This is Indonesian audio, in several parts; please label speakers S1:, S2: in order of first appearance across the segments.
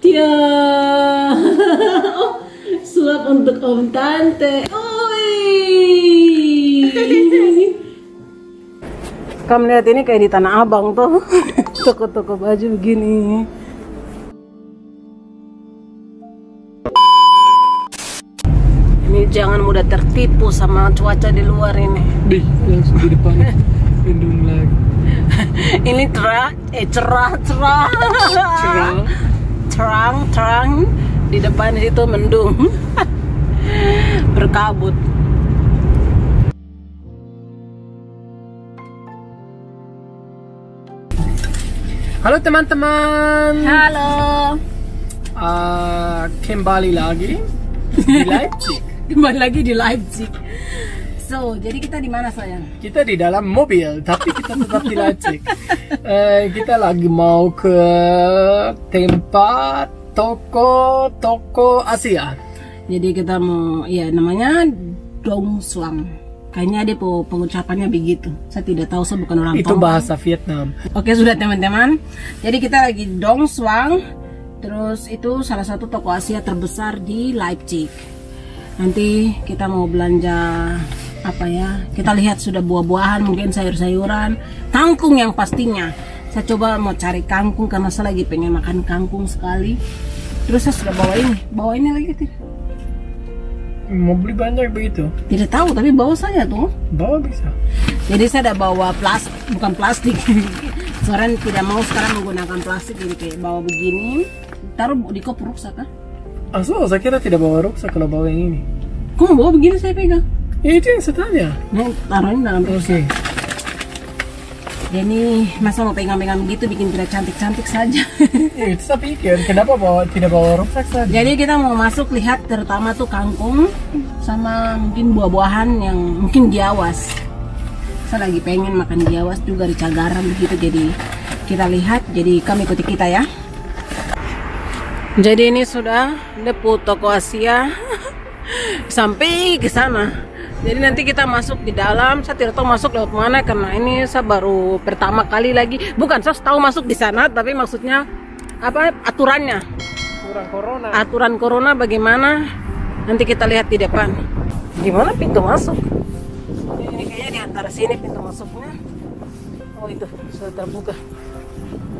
S1: Tia. Oh, sulap untuk Om Tante. Oi. Kamu lihat ini kayak di Tanah Abang tuh. Toko-toko baju begini. Ini jangan mudah tertipu sama cuaca di luar ini.
S2: Langsung di depan mendung lagi.
S1: Ini terang di depan itu mendung. Berkabut.
S2: Halo teman-teman.
S1: Halo.
S2: Kembali lagi di Leipzig.
S1: Kembali lagi di Leipzig. So, jadi kita di mana sayang?
S2: Kita di dalam mobil, tapi kita tetap di Leipzig. Kita lagi mau ke tempat toko Asia.
S1: Jadi kita mau, ya namanya Dongsuang. Kayaknya dia pengucapannya begitu. Saya tidak tahu, saya bukan orang
S2: Itu
S1: Tongkol.
S2: bahasa Vietnam.
S1: Oke sudah teman-teman. Jadi kita lagi Dongsuang. Terus itu salah satu toko Asia terbesar di Leipzig. Nanti kita mau belanja apa ya? Kita lihat sudah buah-buahan, mungkin sayur-sayuran, kangkung yang pastinya. Saya coba mau cari kangkung karena saya lagi pengen makan kangkung sekali. Terus saya sudah bawa ini lagi tidak?
S2: Mau beli banyak begitu?
S1: Tidak tahu, tapi bawa saja tuh.
S2: Bawa bisa.
S1: Jadi saya udah bawa bukan plastik. Soalnya tidak mau sekarang menggunakan plastik, jadi kayak bawa begini. Taruh di kop ruksak kah?
S2: Saya kira tidak bawa ruksak kalau bawa yang ini.
S1: Kok mau bawa begini saya pegang?
S2: Ya itu yang saya tanya.
S1: Nah, taruhin dalam
S2: Oke.
S1: Jadi masa mau pegang-pegang begitu bikin tidak cantik-cantik saja.
S2: Ya, itu saya pikir, kenapa tidak bawa ruksak saja?
S1: Jadi kita mau masuk lihat terutama tuh kangkung sama mungkin buah-buahan yang mungkin giawas. Saya lagi pengen makan giawas juga di Cagaran begitu, jadi kita lihat. Jadi kamu ikuti kita ya. Jadi ini sudah depo toko Asia sampai ke sana. Jadi nanti kita masuk di dalam. Saya tidak tahu masuk lewat mana karena ini saya baru pertama kali lagi. Bukan, saya tahu masuk di sana, tapi maksudnya apa aturannya? Aturan corona bagaimana? Nanti kita lihat di depan. Gimana pintu masuk? Ini kayaknya di antara sini pintu masuknya. Oh itu sudah terbuka.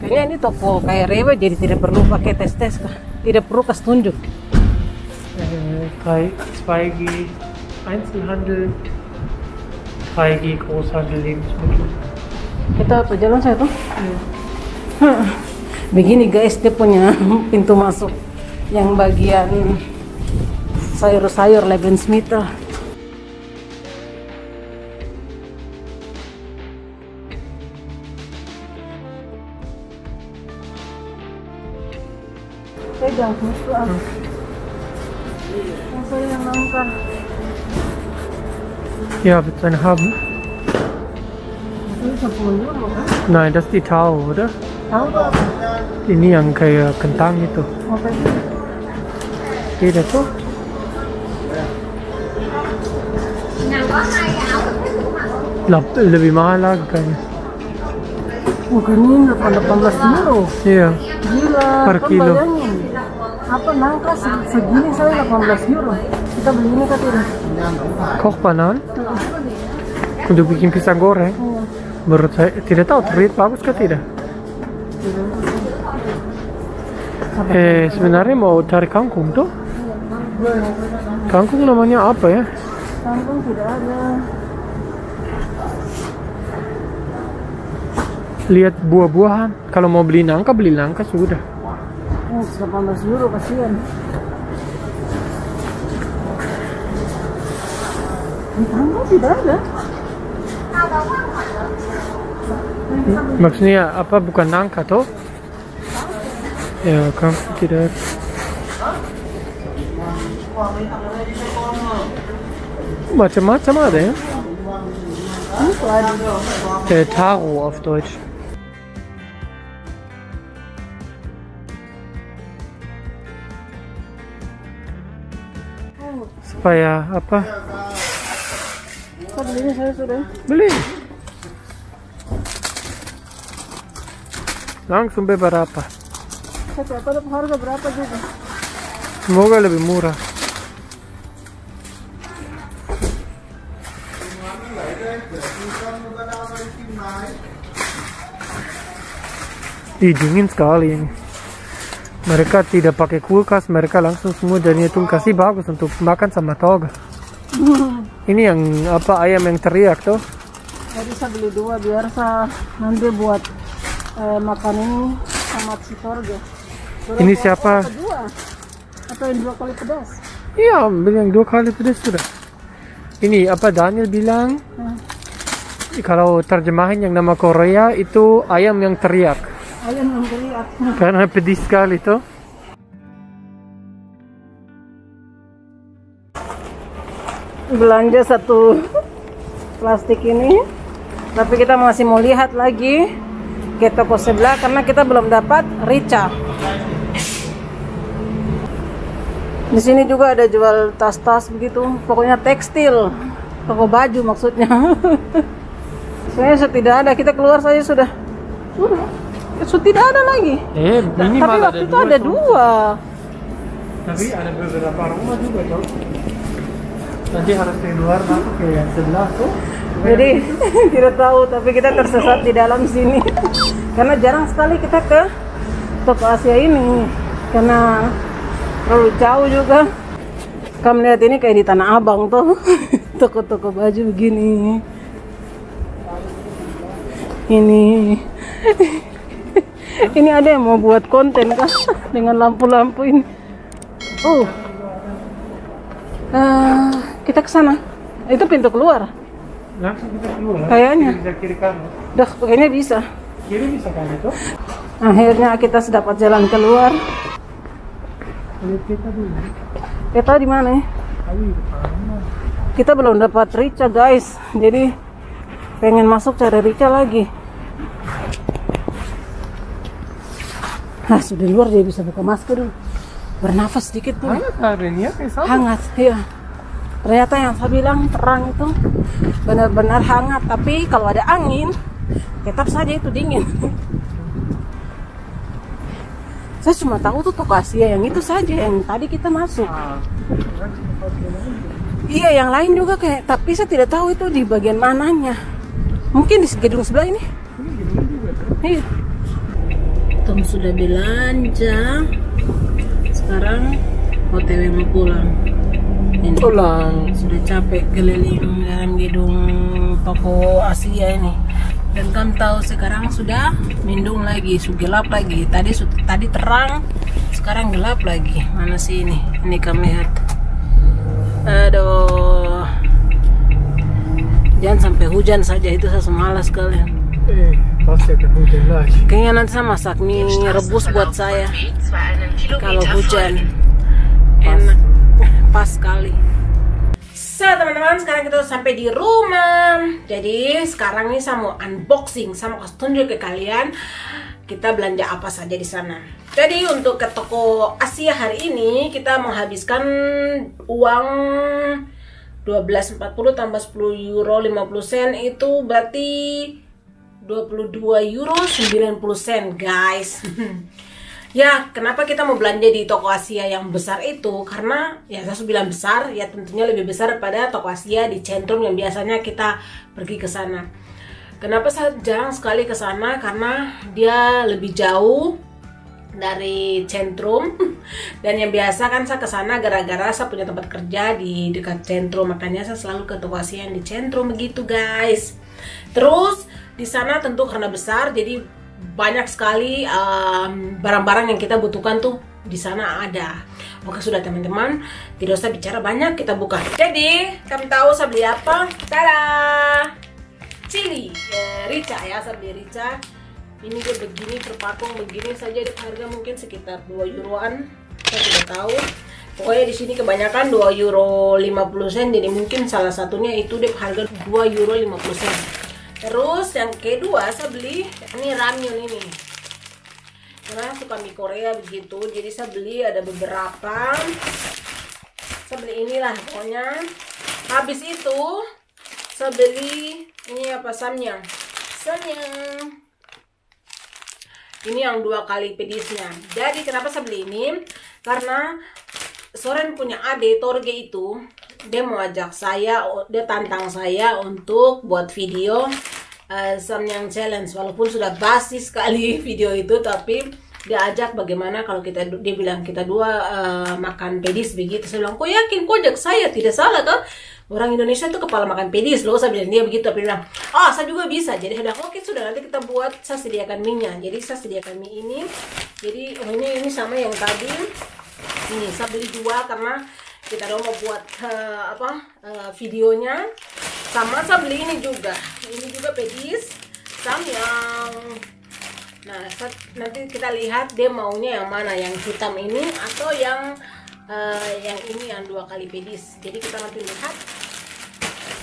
S1: Kayaknya ini toko kayak Rewe, jadi tidak perlu pakai tes kah? Tidak perlu kasih tunjuk.
S2: Zweigi Einzelhandel, 3G Großhandel Lebensmittel.
S1: Kita jalan saya tuh. Begini guys, dia punya pintu masuk yang bagian sayur-sayur Lebensmittel. Pegang musuh aku. Saya yang nangka.
S2: Ja, wird es eine haben?
S1: Ini 10 euro kan?
S2: Nein, das ist die Tao, oder?
S1: Tahu tuh apa?
S2: Ini yang kayak kentang itu.
S1: Apa itu?
S2: Beda tuh. Lebih mahal lagi kayaknya.
S1: Bukan ini 18 euro.
S2: Iya.
S1: Gila,
S2: Per
S1: kan
S2: kilo.
S1: bayangin. Apa nangka segini saya 18 euro. Kita beli ini kan tidak?
S2: Kochbananen untuk bikin pisang goreng. Menurut saya tidak tahu terlihat bagus kah tidak. Sebenarnya mau cari kangkung tuh. Kangkung namanya apa ya?
S1: Kangkung tidak ada.
S2: Lihat buah-buahan. Kalau mau beli nangka sudah.
S1: 18 euro kasihan. Kangkung tidak ada.
S2: Maksudnya apa, bukan nangka toh? Ya, kangkung tidak. Macam-macam ada ya. Taro auf Deutsch. Supaya apa?
S1: Belinya saya sudah.
S2: Beli. Langsung beberapa.
S1: Saya tahu harga berapa juga.
S2: Semoga lebih murah. Dingin sekali ini. Mereka tidak pakai kulkas, mereka langsung semua jadinya kulkas. Bagus untuk makan sama toga. Ini yang apa, ayam yang teriak tuh?
S1: Jadi saya beli 2 biar saya nanti buat makan ini sama si toga.
S2: Ini siapa?
S1: Atau yang 2 kali pedas?
S2: Iya, beli yang 2 kali pedas sudah. Ini apa Daniel bilang? Kalau terjemahan yang nama Korea itu ayam yang teriak.
S1: Ayam yang teriak.
S2: Karena pedis sekali tuh.
S1: Belanja 1 plastik ini, tapi kita masih mau lihat lagi ke toko sebelah karena kita belum dapat rica. Di sini juga ada jual tas-tas begitu, pokoknya tekstil, toko baju maksudnya. Sebenarnya sudah tidak ada, kita keluar saja sudah tidak ada lagi.
S2: Ini
S1: tapi waktu itu ada 2.
S2: Tapi ada beberapa rumah juga tuh. Nanti harus keluar masuk ke yang sebelah tuh.
S1: Jadi tidak tahu, tapi kita tersesat di dalam sini. Karena jarang sekali kita ke toko Asia ini, karena terlalu jauh juga. Kamu lihat ini kayak di Tanah Abang tuh, toko-toko baju begini. Ini ada yang mau buat konten kah dengan lampu-lampu ini? Kita ke sana. Itu pintu keluar.
S2: Langsung kita keluar.
S1: Kayaknya.
S2: Bisa kiri kanan.
S1: Dah, kayaknya bisa.
S2: Kiri bisa kan itu?
S1: Akhirnya kita dapat jalan keluar.
S2: Kita dulu.
S1: Kita di mana ya? Kita belum dapat rica guys. Jadi pengen masuk cari rica lagi. Sudah luar dia bisa buka masker dulu. Bernafas sedikit tuh.
S2: Hangat hari ini ya,
S1: hangat, iya. Ternyata yang saya bilang terang itu benar-benar hangat, tapi kalau ada angin tetap saja itu dingin. Saya cuma tahu tuh toko Asia yang itu saja yang tadi kita masuk. Iya, yang lain juga kayak, tapi saya tidak tahu itu di bagian mananya. Mungkin di gedung sebelah ini. Iya. Tom sudah belanja. Sekarang OTW mau pulang. Ini
S2: pulang.
S1: Sudah capek keliling dalam gedung toko Asia ini. Dan kamu tahu sekarang sudah mendung lagi, sudah gelap lagi. Tadi terang, sekarang gelap lagi. Mana sih ini? Ini kamu lihat. Aduh. Jangan sampai hujan saja, itu saya semalas kalian.
S2: Pasti akan hujan lagi.
S1: Kayaknya nanti saya masak mie rebus buat saya. Kalau hujan enak, pas sekali. So teman-teman, sekarang kita sampai di rumah. Jadi sekarang nih saya mau unboxing, saya mau kasih tunjuk ke kalian kita belanja apa saja di sana. Jadi untuk ke toko Asia hari ini kita menghabiskan uang 12.40 tambah 10 euro 50 sen, itu berarti 22 euro 90 sen guys. Ya, kenapa kita mau belanja di toko Asia yang besar itu? Karena ya saya sudah bilang besar, ya tentunya lebih besar daripada toko Asia di Centrum yang biasanya kita pergi ke sana. Kenapa saya jarang sekali ke sana? Karena dia lebih jauh dari Centrum. Dan yang biasa kan saya ke sana gara-gara saya punya tempat kerja di dekat Centrum, makanya saya selalu ke toko Asia yang di Centrum begitu guys. Terus di sana tentu karena besar, jadi banyak sekali barang-barang yang kita butuhkan tuh di sana ada. Oke sudah teman-teman, tidak usah bicara banyak, kita buka. Jadi kamu tahu saya beli apa? Tada! Chili, rica ya, saya beli rica. Ini dia begini terpatung begini saja, harga mungkin sekitar 2 euroan. Saya tidak tahu. Pokoknya di sini kebanyakan 2 euro 50 sen, jadi mungkin salah satunya itu dia harga 2 euro 50 sen. Terus yang kedua saya beli ini ramyun ini. Karena suka mie Korea begitu, jadi saya beli ada beberapa. Saya beli inilah pokoknya. Habis itu saya beli ini apa, samyang. Ini yang 2 kali pedisnya. Jadi kenapa saya beli ini? Karena Soren punya adik Torge itu, dia mau ajak saya, dia tantang saya untuk buat video Samyang Challenge. Walaupun sudah basi sekali video itu, tapi dia ajak bagaimana kalau dia bilang kita dua makan pedis begitu. Saya bilang, kok yakin kok ajak saya? Tidak salah kan? Orang Indonesia tuh kepala makan pedis loh. Saya bilang dia begitu, tapi dia bilang, saya juga bisa. Jadi saya bilang, oke sudah, nanti kita buat, saya sediakan mie-nya. Jadi saya sediakan mie ini. Jadi ini sama yang tadi. Ini saya beli 2 karena kita mau buat videonya. Sama saya beli ini juga. Ini juga pedis Samyang. Nah, nanti kita lihat dia maunya yang mana, yang hitam ini atau yang ini yang 2 kali pedis. Jadi kita nanti lihat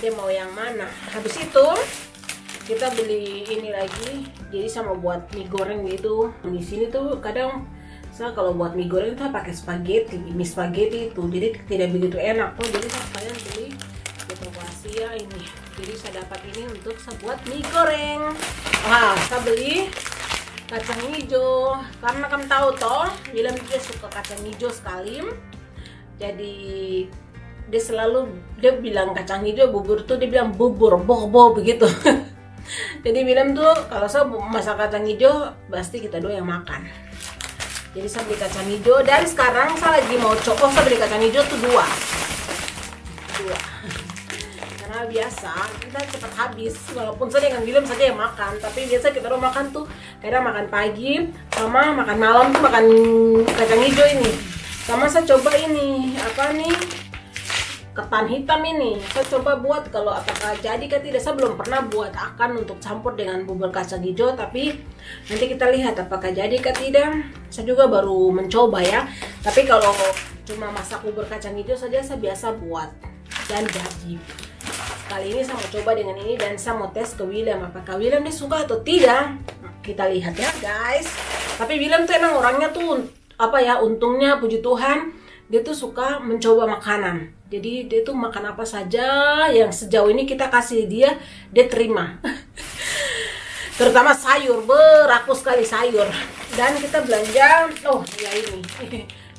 S1: dia mau yang mana. Habis itu kita beli ini lagi. Jadi saya mau buat mie goreng gitu. Di sini tuh kadang saya kalau buat mie goreng tuh pakai spaghetti, mie spaghetti itu. Jadi tidak begitu enak tuh. Jadi saya sekalian beli di toko Asia ini. Jadi saya dapat ini untuk saya buat mie goreng. Saya beli kacang hijau karena kamu tahu toh William dia suka kacang hijau sekali. Jadi dia bilang kacang hijau bubur tuh dia bilang bubur bobo begitu. Jadi William tuh kalau saya masak kacang hijau pasti kita dua yang makan. Jadi saya beli kacang hijau dan sekarang saya lagi mau coba. Saya beli kacang hijau tuh 2 karena biasa kita cepat habis, walaupun saya dengan William saja yang makan, tapi biasa kita udah makan tuh kadang makan pagi sama makan malam tuh makan kacang hijau ini. Sama saya coba ini ketan hitam ini saya coba buat, kalau apakah jadi kan tidak, saya belum pernah buat akan untuk campur dengan bubur kacang hijau, tapi nanti kita lihat apakah jadi kan tidak. Saya juga baru mencoba ya, tapi kalau cuma masak bubur kacang hijau saja saya biasa buat dan jadi. Kali ini saya mau coba dengan ini dan saya mau tes ke William apakah William dia suka atau tidak. Kita lihat ya guys. Tapi William tuh emang orangnya tuh untungnya puji Tuhan dia tuh suka mencoba makanan. Jadi dia tuh makan apa saja yang sejauh ini kita kasih dia terima. Terutama sayur, beraku sekali sayur. Dan kita belanja ini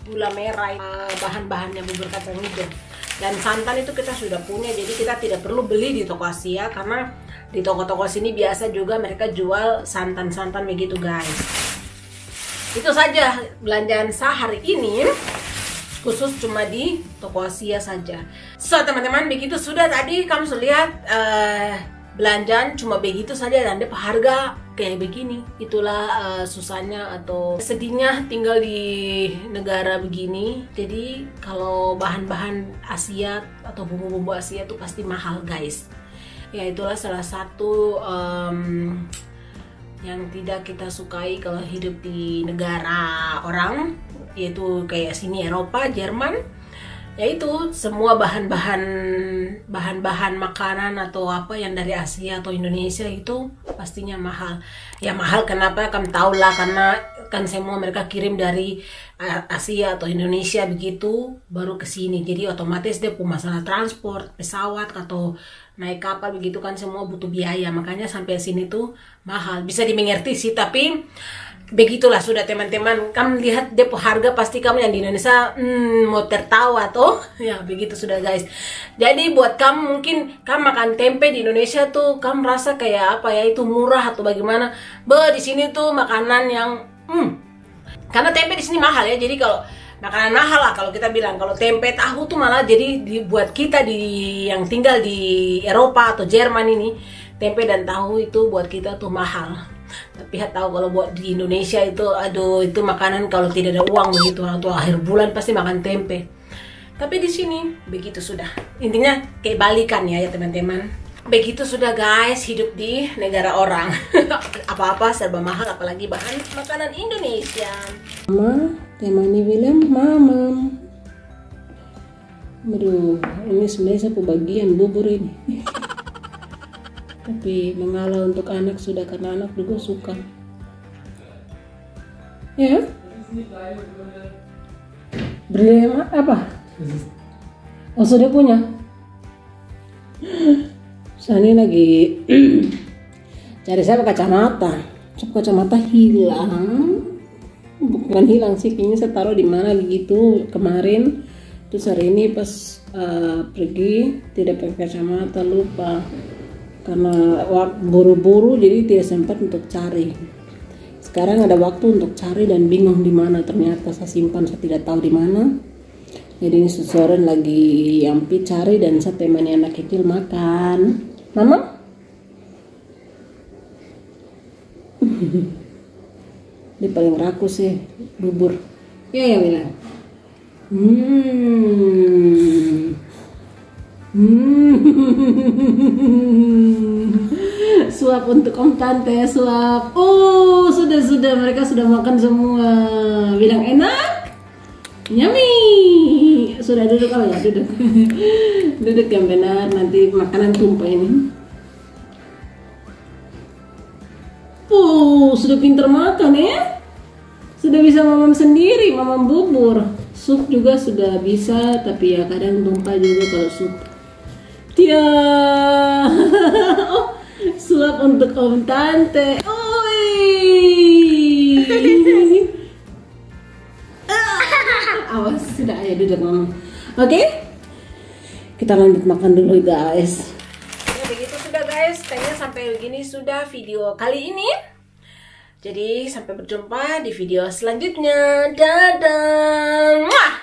S1: gula merah, bahan-bahannya bubur kacang hijau. Dan santan itu kita sudah punya, jadi kita tidak perlu beli di toko Asia karena di toko-toko sini biasa juga mereka jual santan-santan begitu guys. Itu saja belanjaan saya hari ini, khusus cuma di toko Asia saja. So teman-teman, begitu sudah tadi kamu sudah lihat belanjaan cuma begitu saja dan harga kayak begini. Itulah susahnya atau sedihnya tinggal di negara begini. Jadi kalau bahan-bahan Asia atau bumbu-bumbu Asia itu pasti mahal guys. Ya itulah salah satu yang tidak kita sukai kalau hidup di negara orang, yaitu kayak sini Eropa, Jerman. Yaitu semua bahan-bahan makanan atau apa yang dari Asia atau Indonesia itu pastinya mahal. Ya mahal kenapa? Kamu tahu lah, karena kan semua mereka kirim dari Asia atau Indonesia begitu baru ke sini. Jadi otomatis dia punya masalah transport, pesawat atau naik kapal begitu kan semua butuh biaya. Makanya sampai sini tuh mahal. Bisa dimengerti sih, tapi begitulah sudah teman-teman. Kamu lihat depo harga pasti kamu yang di Indonesia mau tertawa toh. Ya begitu sudah guys. Jadi buat kamu mungkin kamu makan tempe di Indonesia tuh kamu rasa kayak itu murah atau bagaimana. Di sini tuh makanan yang karena tempe di sini mahal ya. Jadi kalau makanan mahal lah kalau kita bilang, kalau tempe tahu tuh malah jadi dibuat kita yang tinggal di Eropa atau Jerman ini, tempe dan tahu itu buat kita tuh mahal. Tapi tahu kalau buat di Indonesia itu itu makanan kalau tidak ada uang begitu, atau akhir bulan pasti makan tempe. Tapi di sini begitu sudah. Intinya kebalikan ya teman-teman. Begitu sudah guys hidup di negara orang. Apa-apa serba mahal, apalagi bahan makanan Indonesia. Mama, temani William, mama. Aduh, ini sebenarnya satu bagian bubur ini. Tapi mengalah untuk anak sudah, karena anak juga suka. Ya? Beli apa? Oh sudah punya? Saya ini lagi cari saya kacamata. kacamata hilang. Bukan hilang sih, kayaknya saya taruh di mana gitu kemarin. Terus hari ini pas pergi tidak pakai kacamata, lupa karena buru-buru jadi tidak sempat untuk cari. Sekarang ada waktu untuk cari dan bingung di mana, ternyata saya simpan, saya tidak tahu di mana. Jadi ini Soren lagi Yampi cari dan saya temani anak kecil makan. Mama? Dia paling rakus sih bubur. Ya bilang. Suap untuk Om Tante, suap. Oh, sudah mereka sudah makan semua. Bilang enak? Yummy. Sudah duduk ya, duduk. Duduk yang benar, nanti makanan tumpah ini. Oh, sudah pintar makan ya. Sudah bisa mamam sendiri, mamam bubur. Sup juga sudah bisa, tapi ya kadang tumpah juga kalau sup. Dia. Oh, suap untuk Om Tante. Oi. Awas, sudah ayo duduk mama. Oke? Kita lanjut makan dulu guys. Ya begitu sudah guys, kayaknya sampai begini sudah video kali ini. Jadi sampai berjumpa di video selanjutnya. Dadah.